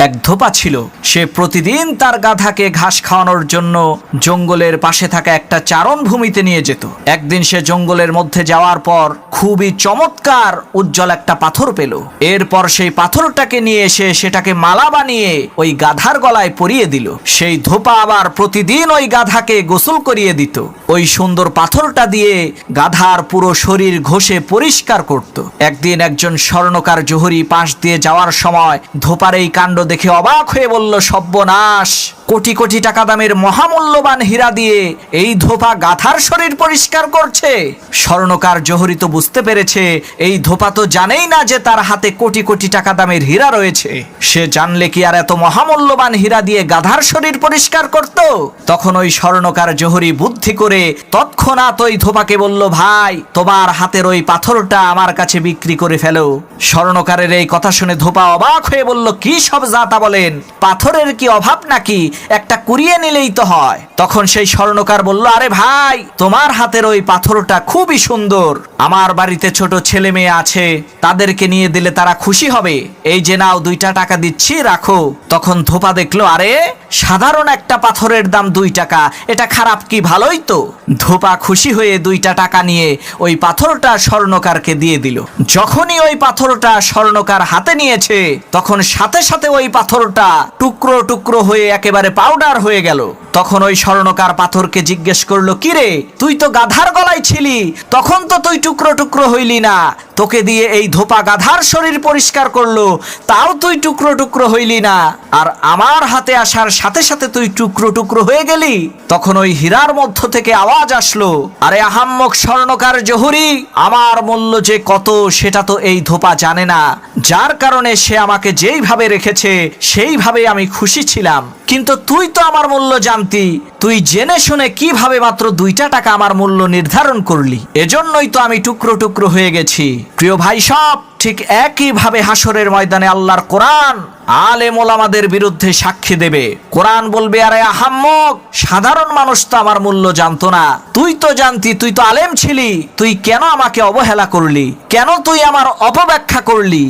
এক ধোপা ছিল। সে প্রতিদিন তার গাধাকে ঘাস খাওয়ানোর জন্য জঙ্গলের পাশে থাকা একটা চারণভূমিতে নিয়ে যেত। একদিন সে জঙ্গলের মধ্যে যাওয়ার পর খুবই চমৎকার উজ্জ্বল একটা পাথর পেল। এরপর সেই পাথরটাকে নিয়ে এসে সেটাকে মালা বানিয়ে ওই গাধার গলায় পরিয়ে দিল। সেই ধোপা আবার প্রতিদিন ওই গাধাকে গোসল করিয়ে দিত। ওই সুন্দর পাথরটা দিয়ে গাধার পুরো শরীর ঘষে পরিষ্কার করত। একদিন একজন স্বর্ণকার জহুরি পাশ দিয়ে যাওয়ার সময় ধোপার এই কাণ্ড দেখে অবাক হয়ে বলল, সর্বনাশ, কোটি কোটি টাকা দামের মহামূল্যবান হীরা দিয়ে এই ধোপা গাধার শরীর পরিষ্কার করছে। স্বর্ণকার জহুরি তো বুঝতে পেরেছে এই ধোপা তো জানেই না যে তার হাতে কোটি কোটি টাকা দামের হীরা রয়েছে। সে জানলে কি আর এত মহামূল্যবান হীরা দিয়ে গাধার শরীর পরিষ্কার করত? তখন ওই স্বর্ণকার জহুরি বুদ্ধি করে তৎক্ষণাৎ ওই ধোপাকে বলল, ভাই, তোমার হাতের ওই পাথরটা আমার কাছে বিক্রি করে ফেলো। স্বর্ণকারের এই কথা শুনে ধোপা অবাক হয়ে বলল, কি সব যাতা বলেন, পাথরের কি অভাব নাকি, একটা কুড়িয়ে নিলেই তো হয়। তখন সেই স্বর্ণকার বলল, আরে ভাই, তোমার হাতের ওই পাথরটা খুবই সুন্দর, আমার বাড়িতে ছোট ছেলে মেয়ে আছে, তাদেরকে নিয়ে দিলে তারা খুশি হবে, এই যে নাও 2টা টাকা দিচ্ছি, রাখো। তখন ধোপা দেখলো, আরে সাধারণ একটা পাথরের দাম 2 টাকা, এটা খারাপ কি, ভালোই তো। ধোপা খুশি হয়ে 2টা টাকা নিয়ে ওই পাথরটা স্বর্ণকারকে দিয়ে দিল। যখনই ওই পাথরটা স্বর্ণকার হাতে নিয়েছে তখন সাথে সাথে ওই পাথরটা টুকরো টুকরো হয়ে একেবারে পাউডার হয়ে গেল। তখন ওই স্বর্ণকার পাথরকে জিজ্ঞেস করলো, কিরে, তুই তো গাধার গলায় ছিলি, তখন তো তুই টুকরো টুকরো হইলি না, তোকে দিয়ে এই ধোপা গাধার শরীর পরিষ্কার করলো, তাও তুই টুকরো টুকরো হইলি না, আর আমার হাতে আসার সাথে সাথে তুই টুকরো টুকরো হয়ে গেলি। তখন ওই হীরার মধ্য থেকে আওয়াজ আসলো, আরে আহাম্মক স্বর্ণকার জহুরি, আমার মূল্য যে কত সেটা তো এই ধোপা জানে না, যার কারণে সে আমাকে যেইভাবে রেখেছে সেইভাবে আমি খুশি ছিলাম, কিন্তু তুই তো আমার মূল্য জানতি, তুই জেনে শুনে কিভাবে মাত্র 2টা টাকা আমার মূল্য নির্ধারণ করলি, এজন্যই তো আমি টুকরো টুকরো হয়ে গেছি। প্রিয় ভাই সব, ঠিক একইভাবে হাসরের ময়দানে আল্লাহর কোরআন আলেম ওলামাদের বিরুদ্ধে সাক্ষী দেবে। কোরআন বলবে, আরে আহাম্মক, সাধারণ মানুষ তো আমার মূল্য জানতো না, তুই তো জানতি, তুই তো আলেম ছিলি, তুই কেন আমাকে অবহেলা করলি, কেন তুই আমার অপব্যাখ্যা করলি?